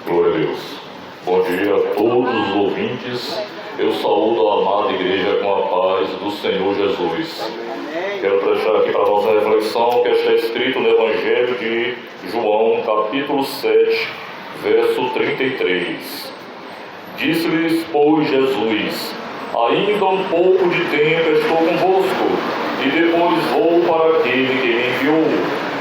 Glória a Deus. Bom dia a todos os ouvintes. Eu saúdo a amada igreja com a paz do Senhor Jesus. Quero deixar aqui para a nossa reflexão que está escrito no Evangelho de João, capítulo 7, verso 33. Disse-lhes, pois, Jesus: ainda um pouco de tempo estou convosco, e depois vou para aquele que me enviou.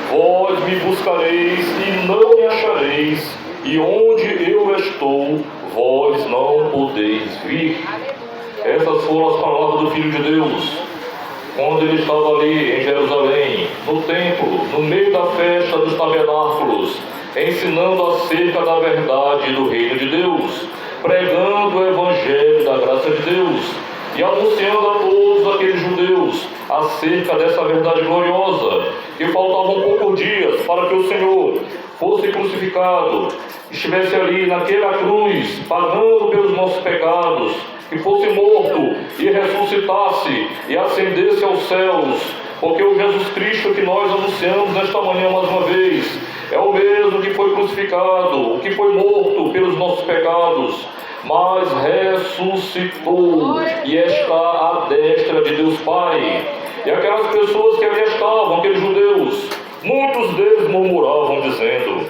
Vós me buscareis e não me achareis, e onde eu estou, vós não podeis vir. Essas foram as palavras do Filho de Deus, quando ele estava ali em Jerusalém, no templo, no meio da festa dos tabernáculos, ensinando acerca da verdade do reino de Deus, pregando o evangelho da graça de Deus e anunciando a todos aqueles judeus acerca dessa verdade gloriosa, que faltavam poucos dias para que o Senhor fosse crucificado, estivesse ali naquela cruz, pagando pelos nossos pecados, que fosse morto e ressuscitasse e ascendesse aos céus, porque o Jesus Cristo que nós anunciamos nesta manhã mais uma vez é o mesmo que foi crucificado, o que foi morto pelos nossos pecados, mas ressuscitou e está à destra de Deus Pai. E aquelas pessoas que ali estavam, aqueles judeus, muitos deles murmuravam dizendo: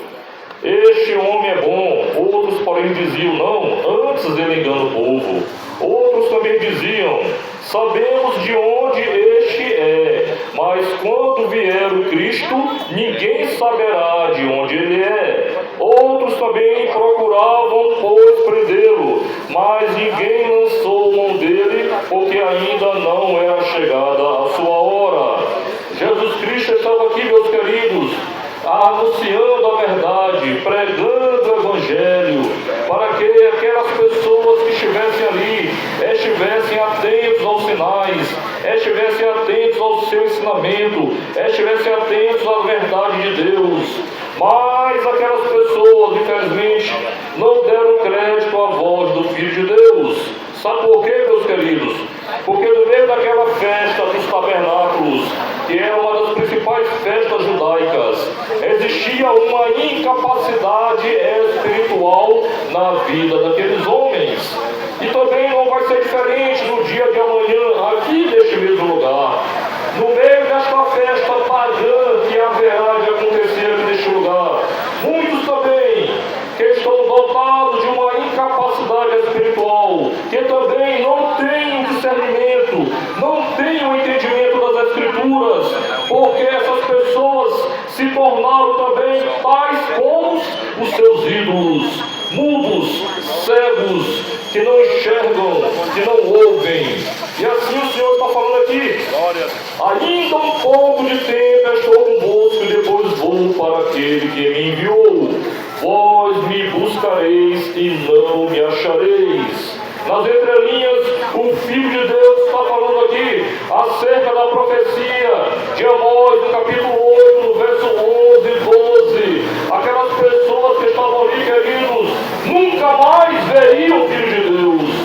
este homem é bom. Outros porém diziam: não, antes ele engana o povo. Outros também diziam: sabemos de onde este é, mas quando vier o Cristo, ninguém saberá de onde ele é. Outros também procuravam, pois, prendê-lo, mas ninguém lançou mão dele, porque ainda não era chegada a sua hora. Jesus Cristo estava aqui, meus queridos, anunciando a verdade, pregando o evangelho, para que aquelas pessoas que estivessem ali estivessem atentos aos sinais, estivessem atentos ao seu ensinamento, estivessem atentos à verdade de Deus. Mas aquelas pessoas, infelizmente, não deram crédito à voz do Filho de Deus. Sabe por quê, meus queridos? Porque no meio daquela festa dos tabernáculos, que era uma das principais festas judaicas, existia uma incapacidade espiritual na vida daqueles homens. E também não vai ser diferente no dia de amanhã, aqui neste mesmo lugar. No meio desta festa pagã que haverá de acontecer aqui neste lugar, muitos também que estão dotados de uma incapacidade espiritual, que também não têm o discernimento, não têm o entendimento das Escrituras, porque essas pessoas se tornaram também tais como os seus ídolos, mudos, cegos, que não enxergam, que não ouvem. E assim o Senhor está falando aqui: ainda um pouco de tempo estou convosco e depois vou para aquele que me enviou. Vós me buscareis e não me achareis. Nas entrelinhas, o Filho de Deus está falando aqui acerca da profecia de Amós, no capítulo 8, no verso 11 e 12. Aquelas pessoas que estavam ali, queridos, nunca mais veriam o Filho de Deus.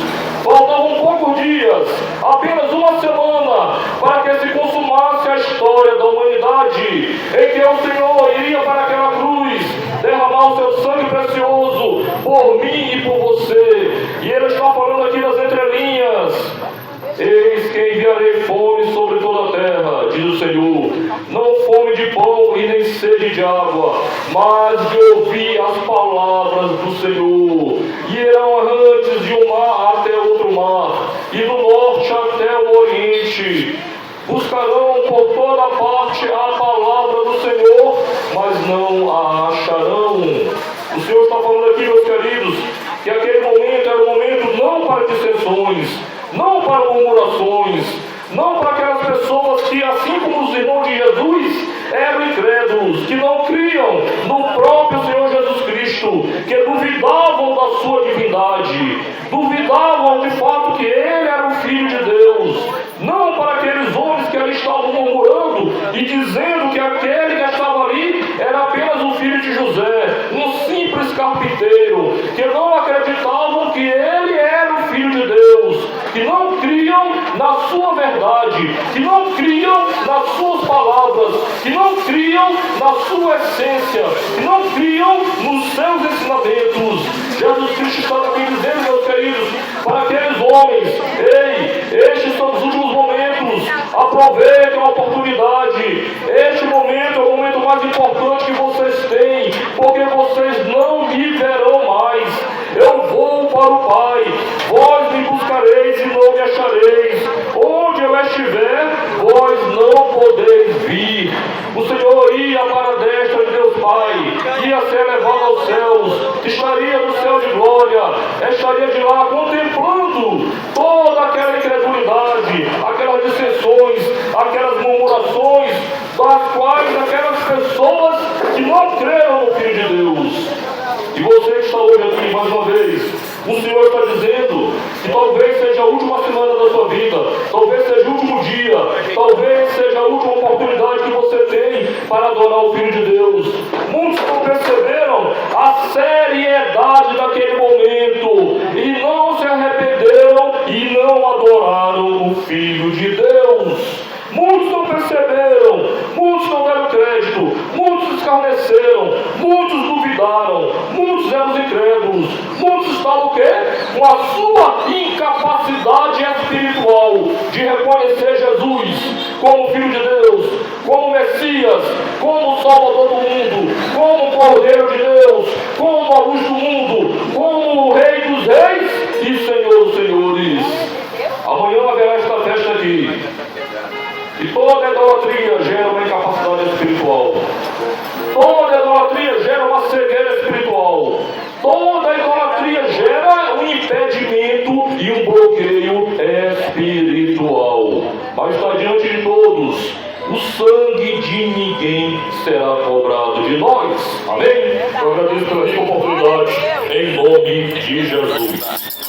Faltavam poucos dias, apenas uma semana, para que se consumasse a história da humanidade, em que o Senhor iria para aquela cruz, derramar o seu sangue precioso por mim e por você. E Ele está falando aqui nas entrelinhas: eis que enviarei fome sobre toda a terra, diz o Senhor, não fome de pão e nem sede de água, mas de ouvir as palavras do Senhor. E irão errantes de um mar até outro mar, e do norte até o oriente. Buscarão por toda parte a palavra do Senhor, mas não a acharão. O Senhor está falando aqui, meus queridos, que aquele momento era um momento não para dissensões, não para murmurações, não para aquelas pessoas que, assim como os irmãos de Jesus, eram incrédulos, que não criam no próprio Senhor Jesus Cristo, que duvidavam da sua divindade, duvidavam de fato que Ele era o Filho de Deus. Não para aqueles homens que ali estavam murmurando e dizendo que aquele que estava ali era apenas o filho de José, um simples carpinteiro, que não acreditavam que ele era o Filho de Deus, que não criam na sua verdade, que não criam nas suas palavras, que não criam na sua essência, que não criam nos seus ensinamentos. oportunidade. Este momento é o momento mais importante que vocês têm, porque vocês não me verão mais. Eu vou para o Pai, vós me buscareis e não me achareis. Onde eu estiver, vós não podeis vir. O Senhor ia para a destra de Deus Pai, ia ser levado aos céus, estaria no céu de glória, estaria de lá contemplando toda aquela incredulidade, aquelas dissensões, aquelas murmurações, das quais aquelas pessoas que não creram no Filho de Deus. E você que está hoje aqui, mais uma vez, o Senhor está dizendo que talvez seja a última semana da sua vida, talvez seja o último dia, talvez seja a última oportunidade que você tem para adorar o Filho de Deus. Muitos não perceberam a seriedade daquele momento e não se arrependeram e não adoraram o Filho de Deus. Muitos não perceberam, muitos não deram crédito, muitos escarneceram, muitos duvidaram, muitos eram incrédulos, muitos estavam o quê? Com a sua incapacidade espiritual de reconhecer Jesus como Filho de Deus, como Messias, como Salvador do mundo, como Cordeiro de Deus, como a luz do mundo, como o Rei dos Reis e Senhor dos Senhores. Amanhã haverá esta festa aqui. E toda idolatria gera uma incapacidade espiritual. Toda idolatria gera uma cegueira espiritual. Toda idolatria gera um impedimento e um bloqueio espiritual. Mas está diante de todos. O sangue de ninguém será cobrado de nós. Amém? Eu agradeço pela rica oportunidade. Em nome de Jesus.